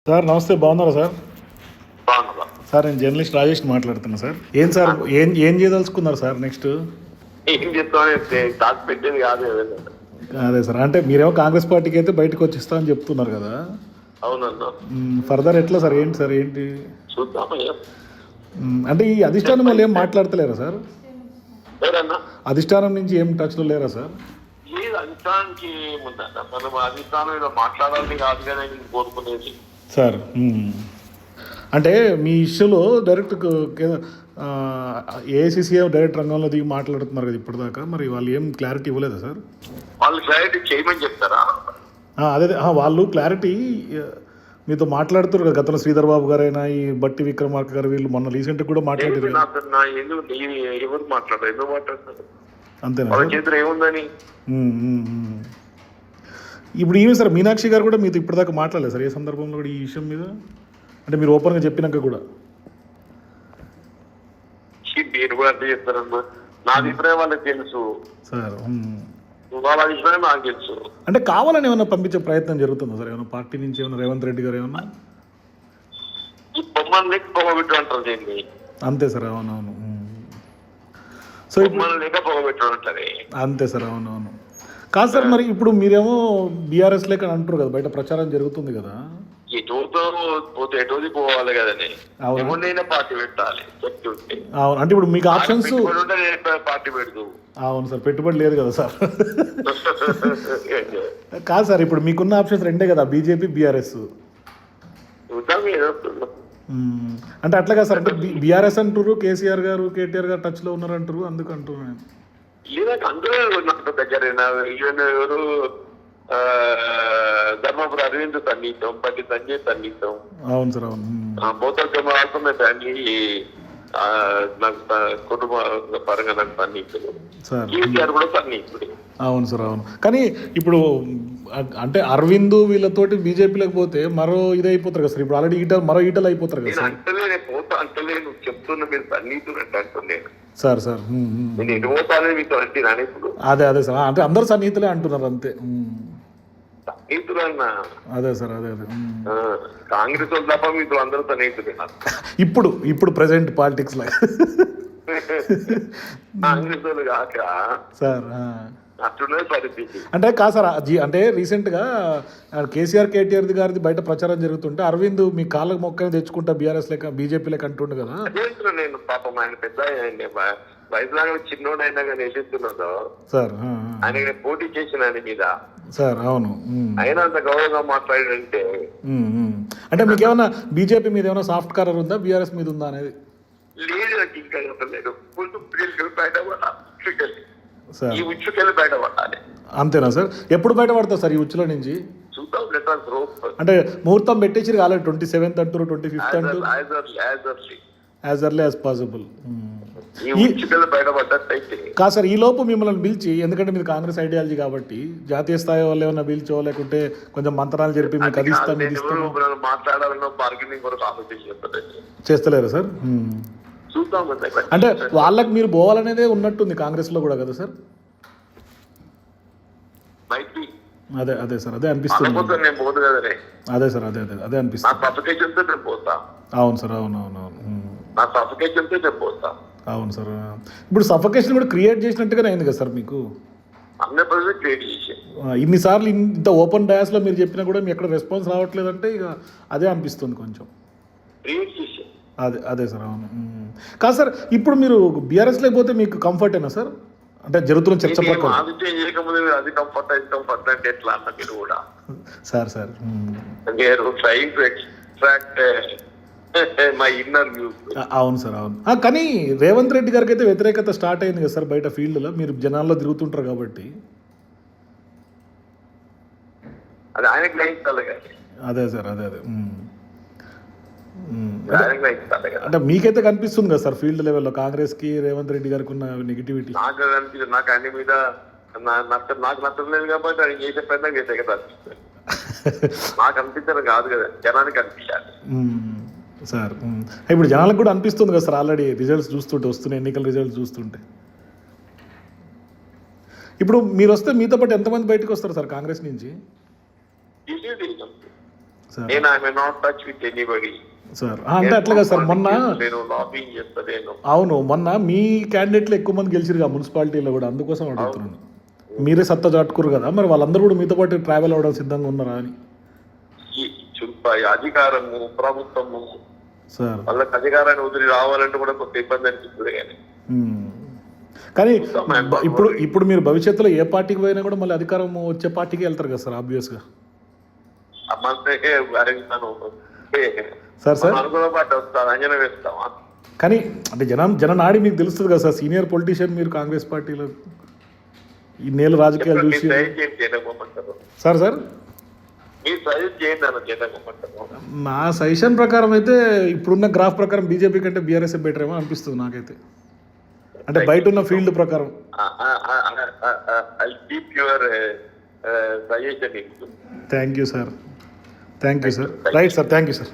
Sir నమస్తే, బాగున్నారా sir? బాగున్నా. సార్ నేను జర్నలిస్ట్ రాజేష్ మాట్లాడుతున్నా సార్. ఏం సార్ ఏం చేయదలుచుకున్నారు సార్ నెక్స్ట్? ఏం చెప్తామని దాచి పెట్టేది కాదు ఏదైనా. అదే సార్, అంటే మీరేమో కాంగ్రెస్ పార్టీకి అయితే బయటకు వచ్చేస్తా అని చెప్తున్నారు కదా. అవునన్నా, ఫర్దర్ ఎట్లా సార్? ఏంటి సార్ ఏంటి? చూద్దామయ్యా. అంటే ఈ అధిష్టానం వాళ్ళు ఏం మాట్లాడతలేరా సార్? లేదన్నా, అధిష్టానం నుంచి ఏం టచ్లో లేరా సార్? లేదు అధిష్టానానికి ఏముందన్న, మనం అధిష్టానం ఏదో మాట్లాడాలని కాదు కదా నేను కోరుకునేది. సార్ అంటే మీ ఇష్యూలో డైరెక్ట్ ఏఐసిసి డైరెక్ట్ రంగంలో దిగి మాట్లాడుతున్నారు కదా ఇప్పటిదాకా, మరి వాళ్ళు ఏం క్లారిటీ ఇవ్వలేదా సార్? వాళ్ళు క్లారిటీ చేయమని చెప్తారా? అదే వాళ్ళు క్లారిటీ మీతో మాట్లాడుతున్నారు కదా, గతంలో శ్రీధర్ బాబు గారైనా ఈ బట్టి విక్రమార్క గారు వీళ్ళు మొన్న రీసెంట్గా కూడా మాట్లాడారు. ఎవరు మాట్లాడరు, ఎందుకు మాట్లాడతారు? అంతేనా వాళ్ళ చేతిలో ఏముందని. ఇప్పుడు ఈవెన్ సార్ మీనాక్షి గారు కూడా మీతో ఇప్పటిదాకా మాట్లాడలేదు సార్ ఏ సందర్భంలో కూడా ఈ విషయం మీద? అంటే మీరు ఓపెన్గా చెప్పినాక కూడా మీరు కూడా అర్థం చేస్తారమ్మా. నా అభిప్రాయం వాళ్ళకి తెలుసు సార్. వాళ్ళ అభిప్రాయం నాకు తెలుసు. అంటే కావాలని ఏమైనా పంపించే ప్రయత్నం జరుగుతుందా సార్? ఏమైనా పార్టీ నుంచి ఏమైనా రేవంత్ రెడ్డి గారు ఏమన్నా? ఈ బొమ్మని పొగబెట్టు అంటారు దీన్ని. అంతే సార్, అవునవును. సో లేక పొగబెట్టు అంటారు. అంతే సార్, అవునవును. కాదు సార్, మరి ఇప్పుడు మీరేమో బీఆర్ఎస్ లేక అంటారు కదా, బయట ప్రచారం జరుగుతుంది కదా. ఎటుతో పోతే ఎటుది పోవాలి కదండి. ఎవరినైనా పార్టీ పెట్టాలి చెప్తుంటే. అవును, అంటే ఇప్పుడు మీకు ఆప్షన్స్ పార్టీ పెడదు. అవును సార్, పెట్టుబడి లేదు కదా సార్. కాదు సార్, ఇప్పుడు మీకున్న ఆప్షన్స్ రెండే కదా, బీజేపీ బీఆర్ఎస్. అంటే అట్లాగా సార్, అంటే బీఆర్ఎస్ అంటారు, కేసీఆర్ గారు కేటీఆర్ గారు టచ్లో ఉన్నారు అంటారు, అందుకు అంటున్నాను. లేదంటే అందరూ నాకు దగ్గర ఎవరు ధర్మపురి అరవింద్ సన్నిహితం, పట్టి సంజయ్ సన్నిహితం. అవును సార్, అవును. బౌద్ధ మాత్రమే ఫ్యామిలీ నాకు కుటుంబ పరంగా నాకు సన్నిహితులు. కేసీఆర్ కూడా సన్నిహితుడు. అవును సార్, అవును. కానీ ఇప్పుడు అంటే అరవింద్ వీళ్ళతోటి బీజేపీలోకి పోతే మరో ఇది అయిపోతారు కదా సార్. ఇప్పుడు ఆల్రెడీ మరో ఈటలు అయిపోతారు కదా సార్. అంటలే పోతా అంటలే, నువ్వు చెప్తున్నా మీరు సన్నిహితులు అంటే అంటున్నాను సార్. సార్ నేను ఎటు పోతానే మీతో అంటున్నాను ఇప్పుడు. అదే సార్, అంటే అందరు సన్నిహితులే అంటున్నారు అంతే. సన్నిహితులు అన్నా. అదే సార్, అదే కాంగ్రెస్ వాళ్ళు తప్ప మీతో అందరూ సన్నిహితులే. ఇప్పుడు ప్రెసెంట్ పాలిటిక్స్ లాగా కాంగ్రెస్ వాళ్ళు కాక సార్ అట్లున్నది పరిస్థితి. అంటే కాదు సార్, అంటే రీసెంట్గా కేసీఆర్ కేటీఆర్ గారిది బయట ప్రచారం జరుగుతుంటే అరవింద్ మీ కాళ్ళకు మొక్కని తెచ్చుకుంటా బీఆర్ఎస్ లేక బీజేపీ లేక అంటుండే కదా. నేను పాపం ఆయన పెద్ద వయసులాగా చిన్నోడైనా కానీ వేసేస్తున్నాడు సార్. ఆయన పోటీ చేసిన ఆయన మీద సార్. అవును, ఆయన అంత గౌరవంగా మాట్లాడాడంటే. అంటే మీకు ఏమైనా బీజేపీ మీద ఏమైనా సాఫ్ట్ కార్నర్ ఉందా, బీఆర్ఎస్ మీద ఉందా అనేది? లేదు, నాకు ఇంకా చెప్పలేదు. సార్ ఈ ఉచ్చుకెళ్ళి బయటపడాలి. అంతేనా సార్? ఎప్పుడు బయటపడతారు సార్ ఈ ఉచ్చులో నుంచి? చూద్దాం. అంటే ముహూర్తం పెట్టేసి కాలేదు, 27th అంటారు, 25th అంటారు. As early as possible. కాదు సార్, ఈ లోపు మిమ్మల్ని పిలిచి, ఎందుకంటే మీరు కాంగ్రెస్ ఐడియాలజీ కాబట్టి జాతీయ స్థాయి వాళ్ళు ఏమైనా పిలిచో లేకుంటే కొంచెం మంత్రాలు జరిపి మీకు అది ఇస్తాం ఇది ఇస్తాం చేస్తలేరు సార్? అంటే వాళ్ళకి మీరు పోవాలనేదే ఉన్నట్టుంది కాంగ్రెస్ లో కూడా కదా సార్? అదే సార్, అదే అనిపిస్తుంది. అదే సార్, అదే అనిపిస్తుంది. అవును సార్, అవును సార్. ఇప్పుడు సఫకేషన్ కూడా క్రియేట్ చేసినట్టుగానే అయింది కదా సార్ మీకు. ఇన్నిసార్లు ఇంత ఓపెన్ డయాస్ లో మీరు చెప్పినా కూడా మీ ఎక్కడ రెస్పాన్స్ రావట్లేదంటే ఇక అదే అనిపిస్తుంది కొంచెం. అదే సార్, అవును. కాదు సార్, ఇప్పుడు మీరు బీఆర్ఎస్ లేకపోతే మీకు కంఫర్ట్ అయినా సార్? అంటే జరుగుతున్న చర్చ సార్. అవును సార్, అవును. కానీ రేవంత్ రెడ్డి గారికి అయితే వ్యతిరేకత స్టార్ట్ అయింది కదా సార్ బయట ఫీల్డ్లో, మీరు జనాల్లో తిరుగుతుంటారు కాబట్టి. అదే సార్, అదే అంటే మీకైతే కనిపిస్తుంది కదా సార్ ఫీల్డ్ లెవెల్లో కాంగ్రెస్ కి రేవంత్ రెడ్డి గారికి ఉన్న నెగిటివిటీ? నాకు అన్ని మీద నాకు నచ్చలేదు కాబట్టి ఆయన చేసే ప్రయత్నం చేసే కదా. నాకు అనిపించడం కాదు కదా, జనానికి అనిపించాలి సార్. ఇప్పుడు జనాలకు కూడా అనిపిస్తుంది కదా సార్, ఆల్రెడీ రిజల్ట్స్ చూస్తుంటే, వస్తున్నాయి ఎన్నికల రిజల్ట్స్ చూస్తుంటే. ఇప్పుడు మీరు వస్తే మీతో పాటు ఎంతమంది బయటకు వస్తారు సార్ కాంగ్రెస్ నుంచి? సార్ నేను I may not touch with anybody. Sir అంటే అట్లాగా సార్ మొన్న నేను లాబింగ్ చేస్తాను. అవును మొన్న మీ క్యాండిడేట్లు ఎక్కువ మంది గెలిచిరుగా మున్సిపాలిటీలో కూడా, అందుకోసం అడుగుతున్నాను. మీరే సత్తా చాటుకురు కదా, మరి వాళ్ళందరూ కూడా మీతో పాటు ట్రావెల్ అవ్వడం సిద్ధంగా ఉన్నారా అని. అధికారము ప్రభుత్వము సార్ వాళ్ళకి అధికారాన్ని వదిలి రావాలంటే కూడా కొంత ఇబ్బంది అనిపిస్తుంది. కానీ ఇప్పుడు మీరు భవిష్యత్తులో ఏ పార్టీకి పోయినా కూడా మళ్ళీ అధికారం వచ్చే పార్టీకి వెళ్తారు కదా సార్ ఆబ్వియస్గా. సార్ సార్ అనుకున్న పార్టీ వస్తాను అంజనా వేస్తామా? కానీ అంటే జననాడి మీకు తెలుస్తుంది కదా సార్, సీనియర్ పొలిటీషియన్ మీరు కాంగ్రెస్ పార్టీలో ఇన్నేళ్ళు రాజకీయాలు చూసి. సార్ సార్ నా సజెషన్ ప్రకారం అయితే ఇప్పుడున్న గ్రాఫ్ ప్రకారం బీజేపీ కంటే బీఆర్ఎస్ బెటర్ ఏమో అనిపిస్తుంది నాకైతే, అంటే బయట ఉన్న ఫీల్డ్ ప్రకారం. Thank you sir, right sir, thank you sir.